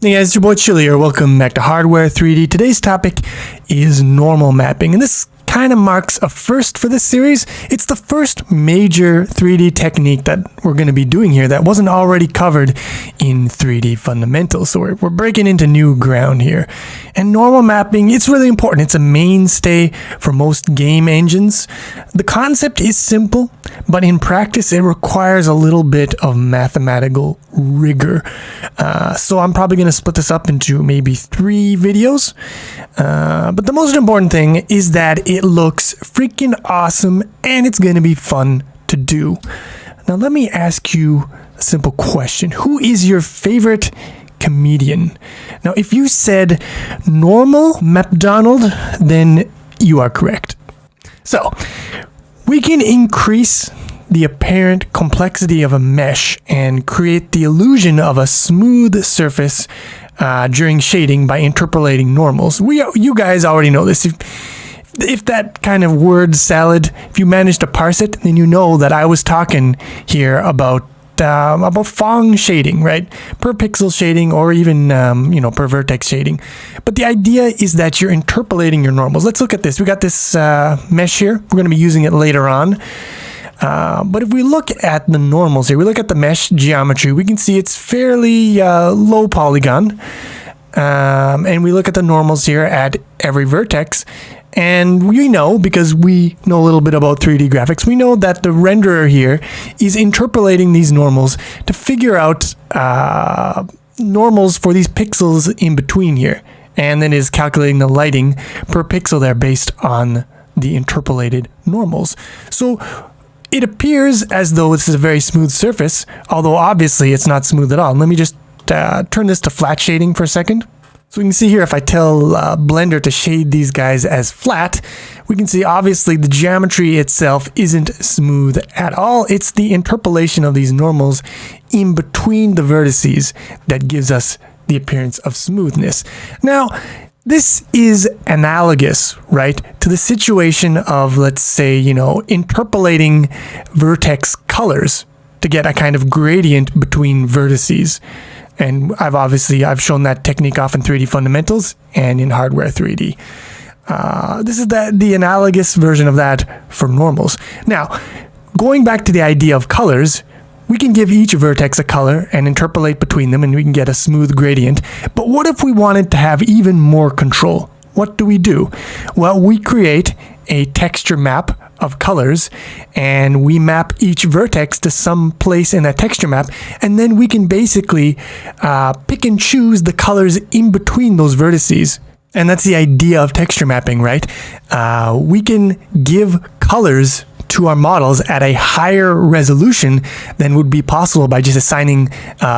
Hey guys, it's your boy Chili here. Welcome back to Hardware 3D. Today's topic is normal mapping, and this kind of marks a first for this series. It's the first major 3D technique that we're going to be doing here that wasn't already covered in 3D fundamentals. So we're breaking into new ground here. And normal mapping, it's really important. It's a mainstay for most game engines. The concept is simple, but in practice it requires a little bit of mathematical rigor. So I'm probably going to split this up into maybe 3 videos. But the most important thing is that it looks freaking awesome and it's going to be fun to do. Now let me ask you a simple question. Who is your favorite comedian? Now if you said normal McDonald, then you are correct. So we can increase the apparent complexity of a mesh and create the illusion of a smooth surface during shading by interpolating normals. You guys already know this. If that kind of word salad, if you manage to parse it, then you know that I was talking here about Phong shading, right? Per pixel shading, or even per vertex shading. But the idea is that you're interpolating your normals. Let's look at this. We got this mesh here. We're going to be using it later on. But if we look at the normals here, we look at the mesh geometry, we can see it's fairly low polygon. And we look at the normals here at every vertex. And we know, because we know a little bit about 3D graphics, we know that the renderer here is interpolating these normals to figure out normals for these pixels in between here. And then is calculating the lighting per pixel there based on the interpolated normals. So it appears as though this is a very smooth surface, although obviously it's not smooth at all. Let me just turn this to flat shading for a second. So we can see here, if I tell Blender to shade these guys as flat, we can see obviously the geometry itself isn't smooth at all. It's the interpolation of these normals in between the vertices that gives us the appearance of smoothness. Now, this is analogous, right, to the situation of, let's say, interpolating vertex colors to get a kind of gradient between vertices. And I've shown that technique off in 3D fundamentals and in hardware 3D. This is the analogous version of that for normals. Now, going back to the idea of colors, we can give each vertex a color and interpolate between them, and we can get a smooth gradient. But what if we wanted to have even more control? What do? Well, we create a texture map of colors, and we map each vertex to some place in that texture map, and then we can basically pick and choose the colors in between those vertices. And that's the idea of texture mapping, right? We can give colors to our models at a higher resolution than would be possible by just assigning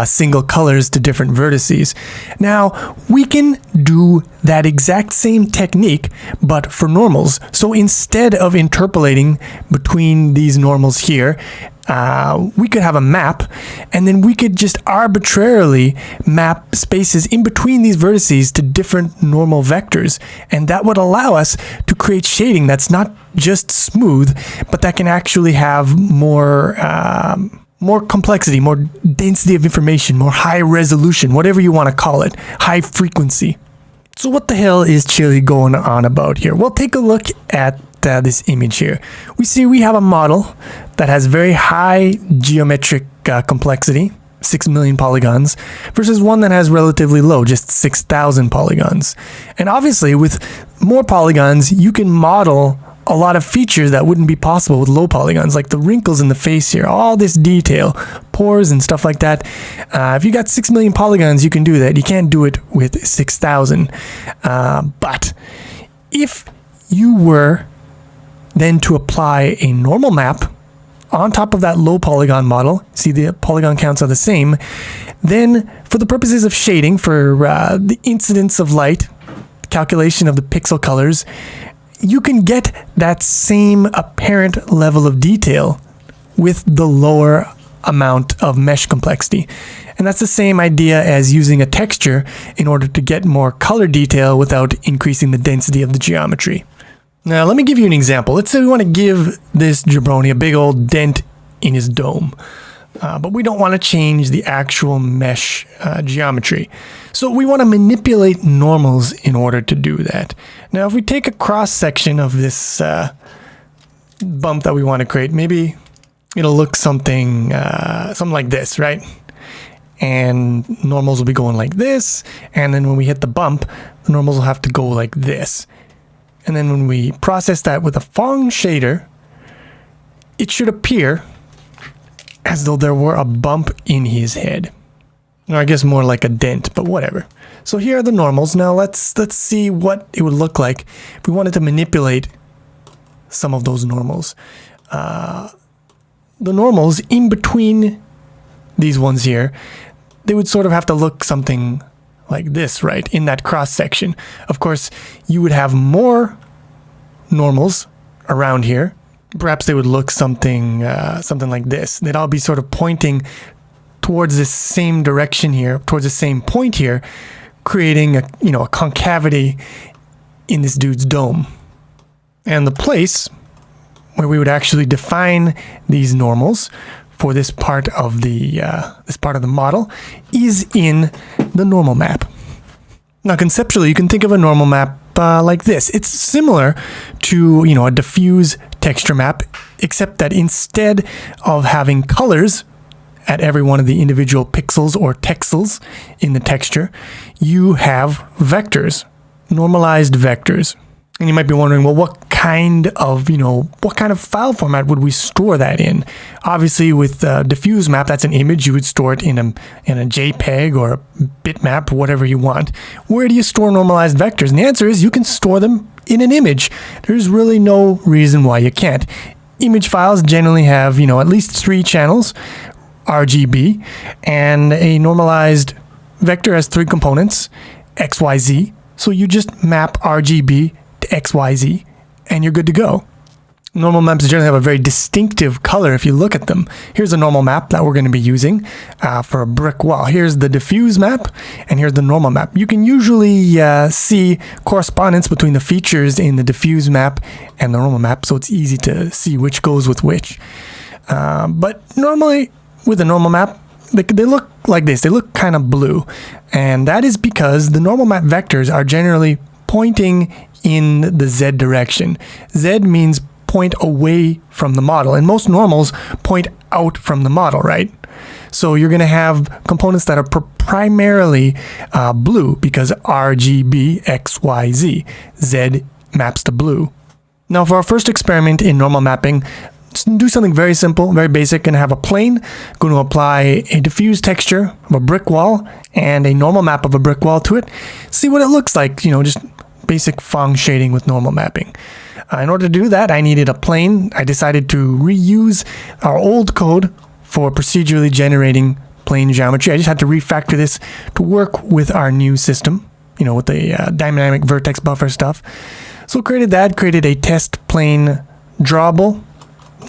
single colors to different vertices. Now, we can do that exact same technique, but for normals. So instead of interpolating between these normals here, we could have a map, and then we could just arbitrarily map spaces in between these vertices to different normal vectors, and that would allow us to create shading that's not just smooth, but that can actually have more complexity, more density of information, more high resolution, whatever you want to call it, high frequency. So what the hell is Chili going on about here? Well, take a look at this image here. We have a model that has very high geometric complexity, 6 million polygons, versus one that has relatively low, just 6,000 polygons. And obviously with more polygons, you can model a lot of features that wouldn't be possible with low polygons, like the wrinkles in the face here, all this detail, pores and stuff like that. If you got 6 million polygons, you can do that. You can't do it with 6,000. But if you were then to apply a normal map on top of that low polygon model, see the polygon counts are the same, then for the purposes of shading, for the incidence of light, calculation of the pixel colors, you can get that same apparent level of detail with the lower amount of mesh complexity. And that's the same idea as using a texture in order to get more color detail without increasing the density of the geometry. Now, let me give you an example. Let's say we want to give this jabroni a big old dent in his dome. but we don't want to change the actual mesh geometry. So we want to manipulate normals in order to do that. Now, if we take a cross section of this bump that we want to create, maybe it'll look something like this, right? And normals will be going like this, and then when we hit the bump, the normals will have to go like this. And then when we process that with a Phong shader, it should appear as though there were a bump in his head. Or I guess more like a dent, but whatever. So here are the normals. Now let's see what it would look like if we wanted to manipulate some of those normals. The normals in between these ones here, they would sort of have to look something like this, right? In that cross section. Of course, you would have more normals around here. Perhaps they would look something like this. They'd all be sort of pointing towards this same direction here, towards the same point here, creating a concavity in this dude's dome. And the place where we would actually define these normals for this part of the model is in the normal map. Now, conceptually, you can think of a normal map like this. It's similar to a diffuse texture map, except that instead of having colors at every one of the individual pixels or texels in the texture, you have vectors, normalized vectors. And you might be wondering, well, what kind of file format would we store that in? Obviously, with diffuse map, that's an image. You would store it in a JPEG or a bitmap, whatever you want. Where do you store normalized vectors? And the answer is you can store them in an image. There's really no reason why you can't. Image files generally have, at least 3 channels, RGB, and a normalized vector has 3 components, XYZ. So you just map RGB to XYZ, and you're good to go. Normal maps generally have a very distinctive color if you look at them. Here's a normal map that we're going to be using for a brick wall. Here's the diffuse map, and here's the normal map. You can usually see correspondence between the features in the diffuse map and the normal map, so it's easy to see which goes with which. But normally, with a normal map, they look like this. They look kind of blue, and that is because the normal map vectors are generally pointing in the Z direction. Z means point away from the model, and most normals point out from the model, right? So you're going to have components that are primarily blue because RGB, XYZ. Z maps to blue. Now for our first experiment in normal mapping, just do something very simple, very basic. Going to have a plane, going to apply a diffuse texture of a brick wall and a normal map of a brick wall to it. See what it looks like, just basic Phong shading with normal mapping. In order to do that, I needed a plane. I decided to reuse our old code for procedurally generating plane geometry. I just had to refactor this to work with our new system, with the dynamic vertex buffer stuff. So created a test plane drawable.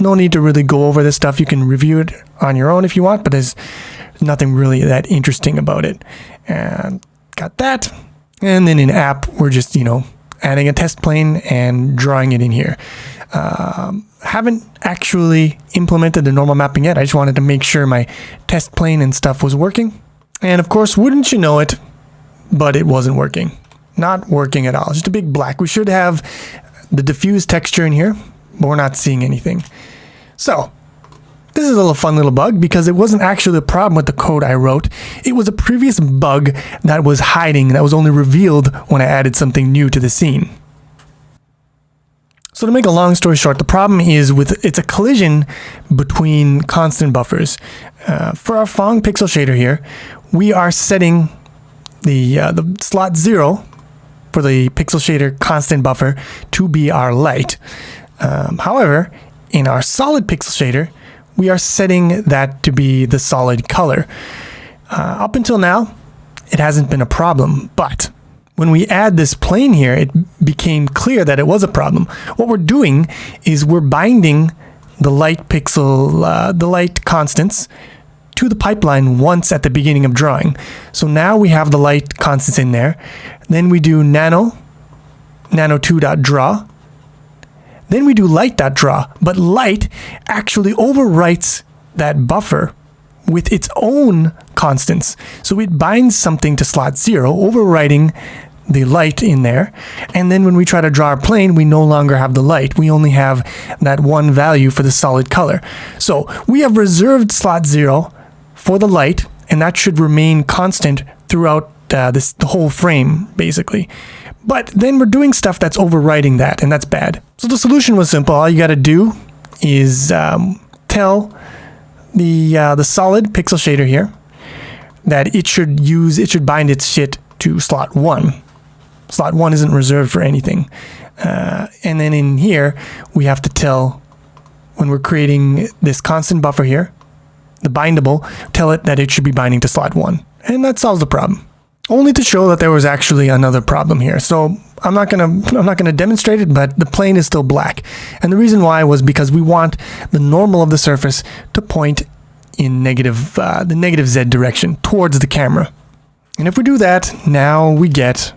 No need to really go over this stuff. You can review it on your own if you want, but there's nothing really that interesting about it. And got that. And then in app, we're just, adding a test plane and drawing it in here. Haven't actually implemented the normal mapping yet. I just wanted to make sure my test plane and stuff was working. And of course, wouldn't you know it, but it wasn't working. Not working at all. Just a big black. We should have the diffuse texture in here, but we're not seeing anything. So this is a fun little bug because it wasn't actually a problem with the code I wrote. It was a previous bug that was hiding, that was only revealed when I added something new to the scene. So to make a long story short, the problem is it's a collision between constant buffers. For our Phong pixel shader here, we are setting the slot 0 for the pixel shader constant buffer to be our light. However, in our solid pixel shader, we are setting that to be the solid color. Up until now, it hasn't been a problem, but when we add this plane here, it became clear that it was a problem. What we're doing is we're binding the light pixel, the light constants to the pipeline once at the beginning of drawing. So now we have the light constants in there. Then we do nano2.draw. Then we do light.draw, but light actually overwrites that buffer with its own constants. So it binds something to slot 0, overwriting the light in there. And then when we try to draw our plane, we no longer have the light. We only have that one value for the solid color. So we have reserved slot 0 for the light, and that should remain constant throughout the whole frame, basically. But then we're doing stuff that's overwriting that, and that's bad. So the solution was simple. All you got to do is tell the solid pixel shader here that it should bind its shit to slot 1. Slot 1 isn't reserved for anything. And then in here, we have to tell, when we're creating this constant buffer here, the bindable, tell it that it should be binding to slot 1. And that solves the problem. Only to show that there was actually another problem here. So I'm not gonna demonstrate it, but the plane is still black. And the reason why was because we want the normal of the surface to point in the negative Z direction towards the camera. And if we do that, now we get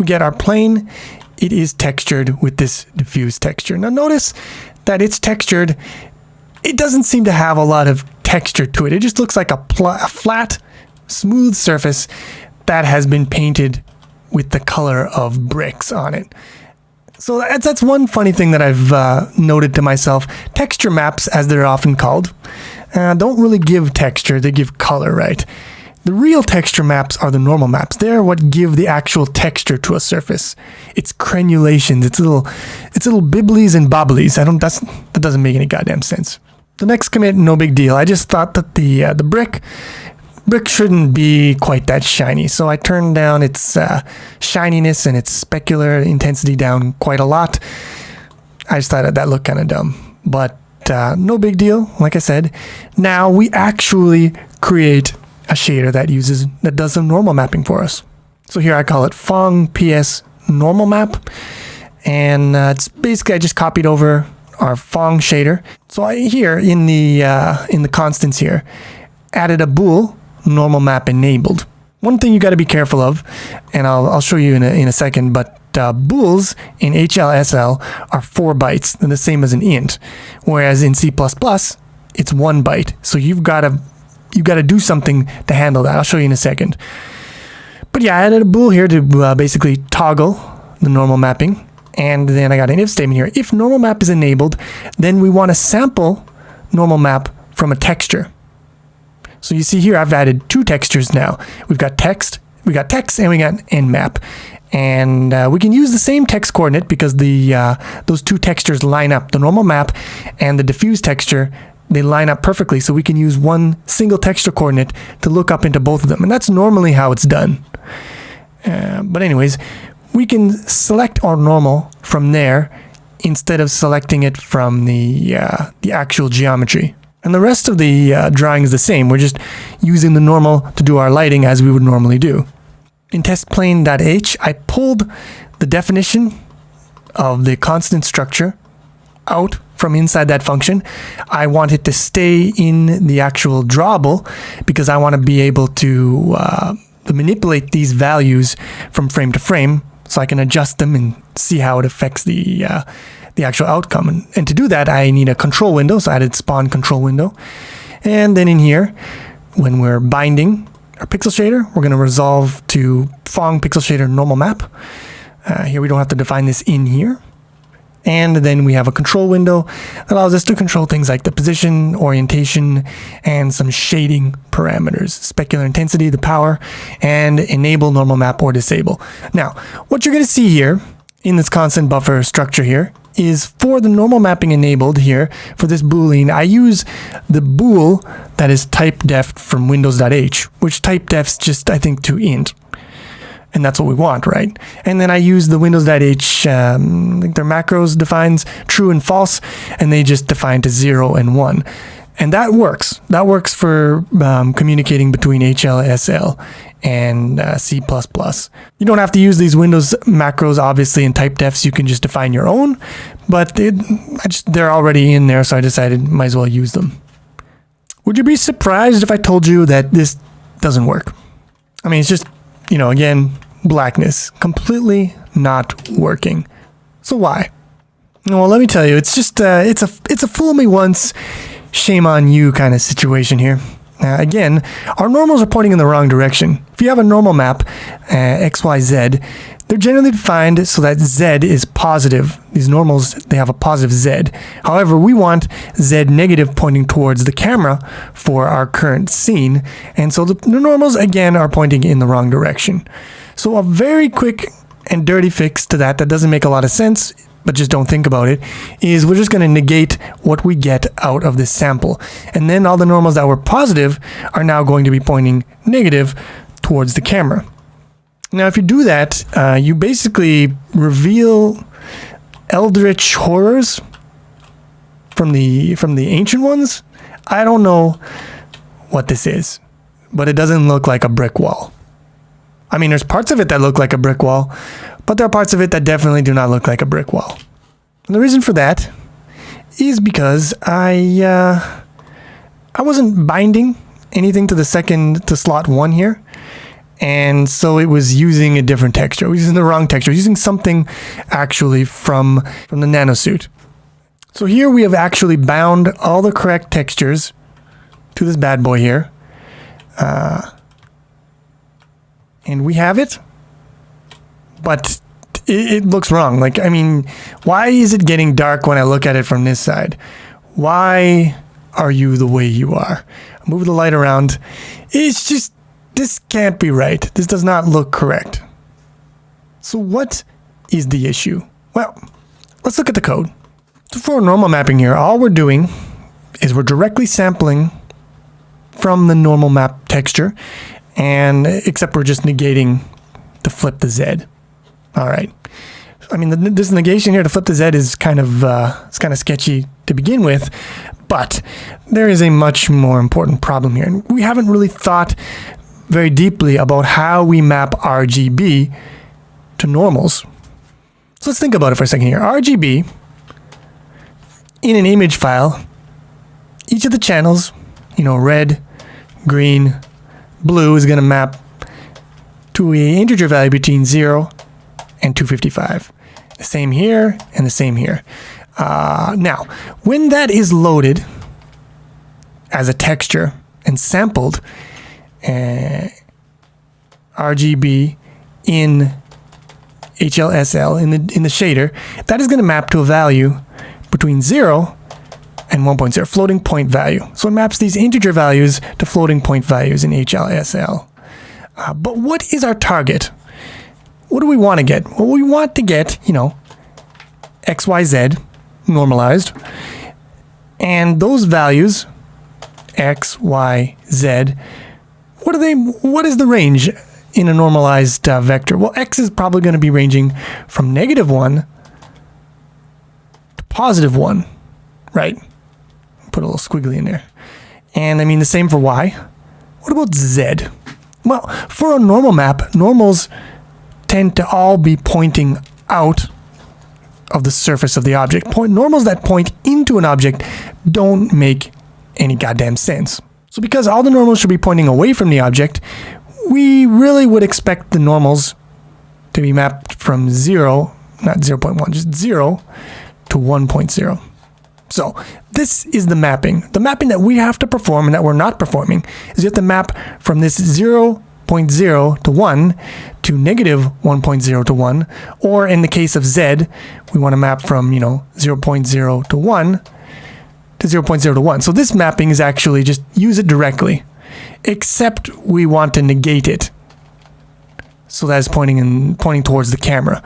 our plane. It is textured with this diffuse texture. Now notice that it's textured. It doesn't seem to have a lot of texture to it. It just looks like a flat, smooth surface that has been painted with the color of bricks on it. So that's one funny thing that I've noted to myself. Texture maps, as they're often called, don't really give texture, they give color, right? The real texture maps are the normal maps. They're what give the actual texture to a surface. It's crenulations, it's little bibblies and bobblies. That doesn't make any goddamn sense. The next commit, no big deal. I just thought that the brick shouldn't be quite that shiny, so I turned down its shininess and its specular intensity down quite a lot. I just thought that looked kind of dumb, but no big deal. Like I said, now we actually create a shader that does some normal mapping for us. So here I call it Phong PS normal map, and it's basically I just copied over our Phong shader. So here in the constants here, added a bool normal map enabled. One thing you got to be careful of, and I'll show you in a second, but bools in HLSL are 4 bytes, and the same as an int, whereas in C++ it's 1 byte. So you've got to do something to handle that. I'll show you in a second. But yeah, I added a bool here to basically toggle the normal mapping. And then I got an if statement here. If normal map is enabled, then we want to sample normal map from a texture. So you see here, I've added 2 textures now. We've got text, and we got nmap. And we can use the same text coordinate because those 2 textures line up. The normal map and the diffuse texture, they line up perfectly. So we can use one single texture coordinate to look up into both of them. And that's normally how it's done. But anyways, we can select our normal from there instead of selecting it from the actual geometry. And the rest of the drawing is the same. We're just using the normal to do our lighting as we would normally do. In testplane.h, I pulled the definition of the constant structure out from inside that function. I want it to stay in the actual drawable because I want to be able to manipulate these values from frame to frame so I can adjust them and see how it affects the actual outcome. And to do that, I need a control window, so I added spawn control window. And then in here, when we're binding our pixel shader, we're going to resolve to Phong pixel shader normal map. Here we don't have to define this in here. And then we have a control window that allows us to control things like the position, orientation, and some shading parameters, specular intensity, the power, and enable normal map or disable. Now, what you're going to see here in this constant buffer structure here is for the normal mapping enabled here, for this boolean, I use the bool that is typedef from windows.h, which typedef's just, I think, to int. And that's what we want, right? And then I use the windows.h, I think their macros defines true and false, and they just define to 0 and 1. And that works. That works for communicating between HLSL and C++. You don't have to use these Windows macros, obviously, in typedefs. You can just define your own, but they're already in there, so I decided might as well use them. Would you be surprised if I told you that this doesn't work? I mean, it's just, again, blackness, completely not working. So why? Well, let me tell you, it's just it's a fool me once, shame on you kind of situation here. Again, our normals are pointing in the wrong direction. If you have a normal map, X, Y, Z, they're generally defined so that Z is positive. These normals, they have a positive Z. However, we want Z negative pointing towards the camera for our current scene. And so the normals, again, are pointing in the wrong direction. So a very quick and dirty fix to that doesn't make a lot of sense, but just don't think about it, is we're just going to negate what we get out of this sample. And then all the normals that were positive are now going to be pointing negative towards the camera. Now, if you do that, you basically reveal eldritch horrors from the ancient ones. I don't know what this is, but it doesn't look like a brick wall. I mean, there's parts of it that look like a brick wall, but there are parts of it that definitely do not look like a brick wall. And the reason for that is because I wasn't binding anything to slot 1 here. And so it was using a different texture. It was using the wrong texture. It was using something actually from the nanosuit. So here we have actually bound all the correct textures to this bad boy here. And we have it, but it looks wrong. Like, I mean, why is it getting dark when I look at it from this side? Why are you the way you are? Move the light around. It's just, this can't be right. This does not look correct. So what is the issue? Well, let's look at the code. So for normal mapping here, all we're doing is we're directly sampling from the normal map texture, and except we're just negating to flip the Z. All right. I mean, this negation here to flip the Z is kind of it's kind of sketchy to begin with, but there is a much more important problem here, and we haven't really thought very deeply about how we map RGB to normals. So let's think about it for a second here. RGB in an image file, each of the channels, red, green, blue is going to map to an integer value between 0 and 255. The same here and the same here. Now, when that is loaded as a texture and sampled, RGB in HLSL in the shader, that is going to map to a value between 0 and 1.0, floating point value. So it maps these integer values to floating point values in HLSL. But what is our target? What do we want to get? Well, we want to get, XYZ normalized. And those values, X, Y, Z, what is the range in a normalized vector? Well, X is probably going to be ranging from -1 to +1, right? Put a little squiggly in there. And I mean the same for Y. What about Z? Well, for a normal map, normals tend to all be pointing out of the surface of the object. Normals that point into an object don't make any goddamn sense. So because all the normals should be pointing away from the object, we really would expect the normals to be mapped from 0, not 0.1, just 0 to 1.0. So this is the mapping. The mapping that we have to perform and that we're not performing is you have to map from this 0.0 to 1 to -1.0 to 1, or in the case of Z, we want to map from 0.0 to 1 to 0.0 to 1. So this mapping is actually just use it directly, except we want to negate it. So that's pointing towards the camera.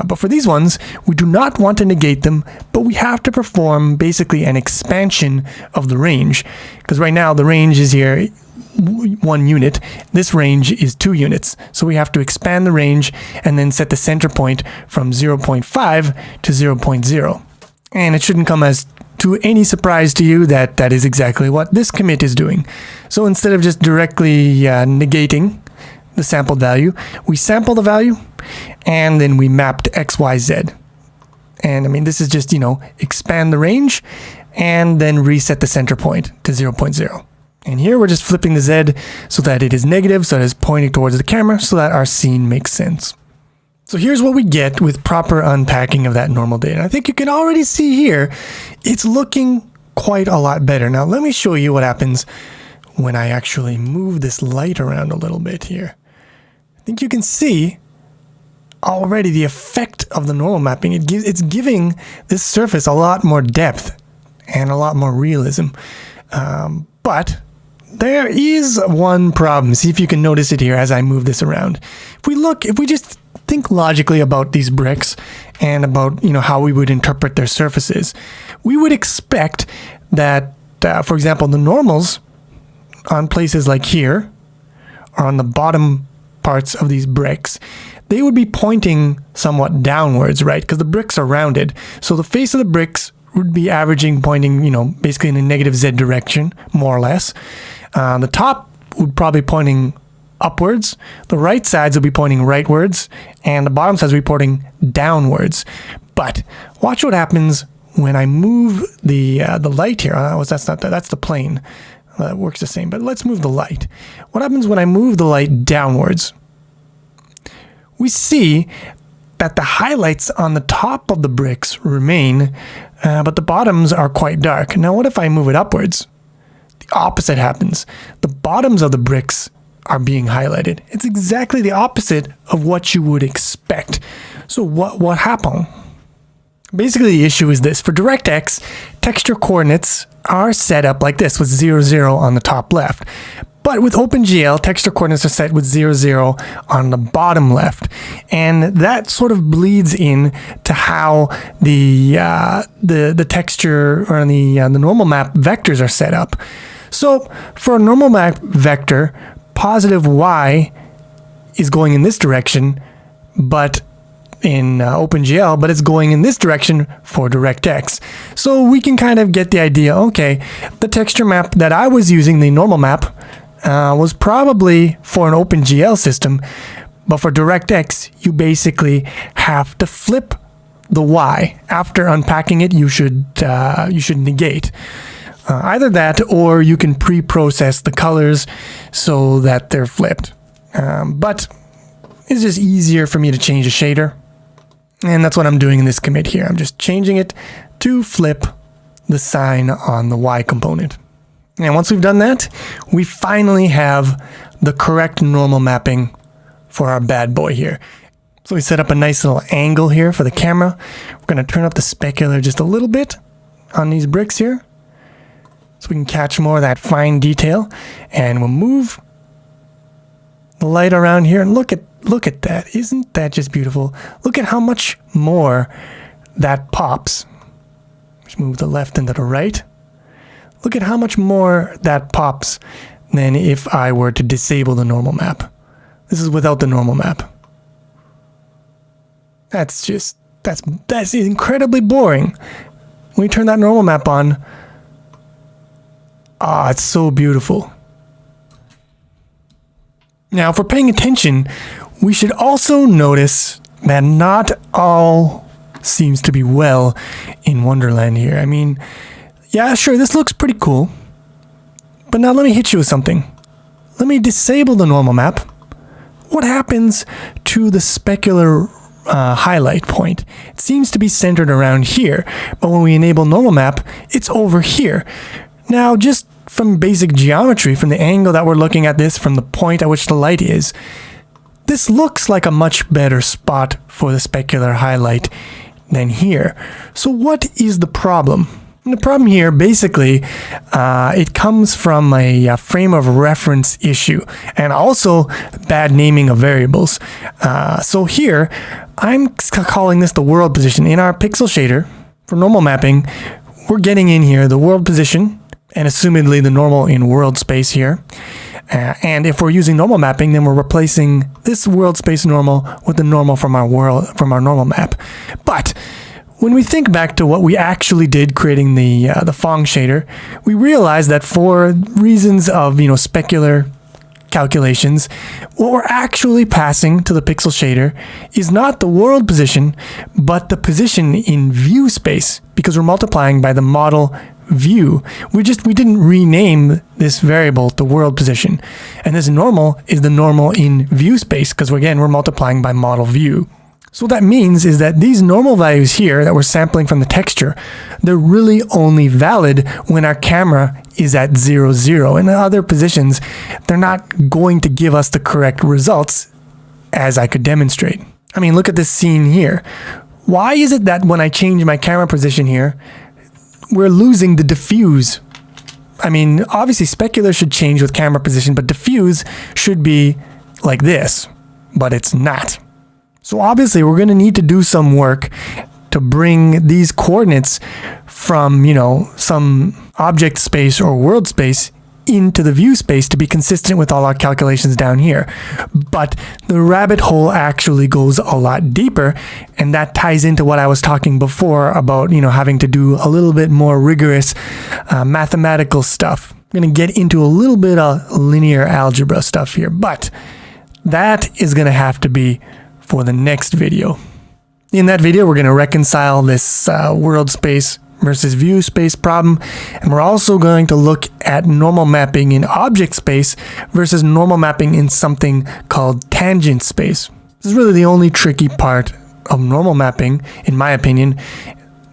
But for these ones, we do not want to negate them, but we have to perform basically an expansion of the range. Because right now the range is here 1 unit. This range is 2 units. So we have to expand the range and then set the center point from 0.5 to 0.0. And it shouldn't come as to any surprise to you that that is exactly what this commit is doing. So instead of just directly negating the sampled value, we sample the value and then we mapped XYZ. And I mean, this is just, expand the range and then reset the center point to 0.0. And here we're just flipping the Z so that it is negative, so that it's pointing towards the camera so that our scene makes sense. So here's what we get with proper unpacking of that normal data. I think you can already see here, it's looking quite a lot better. Now let me show you what happens when I actually move this light around a little bit here. I think you can see already the effect of the normal mapping. It's giving this surface a lot more depth and a lot more realism. But there is one problem. See if you can notice it here as I move this around. If we just think logically about these bricks and about, how we would interpret their surfaces, we would expect that, for example, the normals on places like here, or on the bottom parts of these bricks, they would be pointing somewhat downwards, right? Because the bricks are rounded. So the face of the bricks would be pointing, basically in a negative Z direction, more or less. The top would probably pointing upwards. The right sides would be pointing rightwards, and the bottom sides would be pointing downwards. But watch what happens when I move the light here. That's the plane. That works the same, but let's move the light. What happens when I move the light downwards? We see that the highlights on the top of the bricks remain, but the bottoms are quite dark. Now, what if I move it upwards? The opposite happens. The bottoms of the bricks are being highlighted. It's exactly the opposite of what you would expect. So what happened? Basically, the issue is this. For DirectX, texture coordinates are set up like this, with 0, 0 on the top left. But with OpenGL, texture coordinates are set with 0, 0 on the bottom left. And that sort of bleeds in to how the texture or the normal map vectors are set up. So for a normal map vector, positive y is going in this direction, but in OpenGL, but it's going in this direction for DirectX. So we can kind of get the idea, okay, the texture map that I was using, the normal map, was probably for an OpenGL system, but for DirectX, you basically have to flip the y. After unpacking it, you should negate. Either that, or you can pre-process the colors so that they're flipped. But it's just easier for me to change a shader. And that's what I'm doing in this commit here. I'm just changing it to flip the sign on the Y component. And once we've done that, we finally have the correct normal mapping for our bad boy here. So we set up a nice little angle here for the camera. We're going to turn up the specular just a little bit on these bricks here, so we can catch more of that fine detail. And we'll move the light around here, and look at that. Isn't that just beautiful? Look at how much more that pops. Just move the left into the right. Look at how much more that pops than if I were to disable the normal map. This is without the normal map. That's incredibly boring. When you turn that normal map on, it's so beautiful. Now, if we're paying attention, we should also notice that not all seems to be well in Wonderland here. I mean, yeah, sure, this looks pretty cool. But now let me hit you with something. Let me disable the normal map. What happens to the specular highlight point? It seems to be centered around here, but when we enable normal map, it's over here. Now, just from basic geometry, from the angle that we're looking at this, from the point at which the light is, this looks like a much better spot for the specular highlight than here. So what is the problem? And the problem here, basically, it comes from a frame of reference issue, and also bad naming of variables. So here, I'm calling this the world position. In our pixel shader, for normal mapping, we're getting in here the world position, and assumedly the normal in world space here. And if we're using normal mapping, then we're replacing this world space normal with the normal from our normal map. But when we think back to what we actually did creating the Phong shader, we realized that for reasons of specular calculations, what we're actually passing to the pixel shader is not the world position, but the position in view space, because we're multiplying by the model view. We didn't rename this variable to world position, and this normal is the normal in view space, because we're multiplying by model view. So what that means is that these normal values here that we're sampling from the texture, they're really only valid when our camera is at 0, 0. In other positions, they're not going to give us the correct results, as I could demonstrate. I mean, look at this scene here. Why is it that when I change my camera position here, we're losing the diffuse? I mean, obviously specular should change with camera position, but diffuse should be like this, but it's not. So obviously we're going to need to do some work to bring these coordinates from, some object space or world space into the view space to be consistent with all our calculations down here. But the rabbit hole actually goes a lot deeper, and that ties into what I was talking before about, having to do a little bit more rigorous mathematical stuff. I'm going to get into a little bit of linear algebra stuff here, but that is going to have to be for the next video. In that video, we're going to reconcile this world space versus view space problem, and we're also going to look at normal mapping in object space versus normal mapping in something called tangent space. This is really the only tricky part of normal mapping, in my opinion,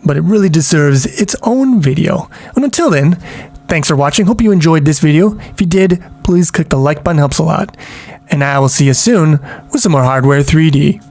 but it really deserves its own video. And until then, thanks for watching. Hope you enjoyed this video. If you did, please click the like button, helps a lot. And I will see you soon with some more Hardware 3D.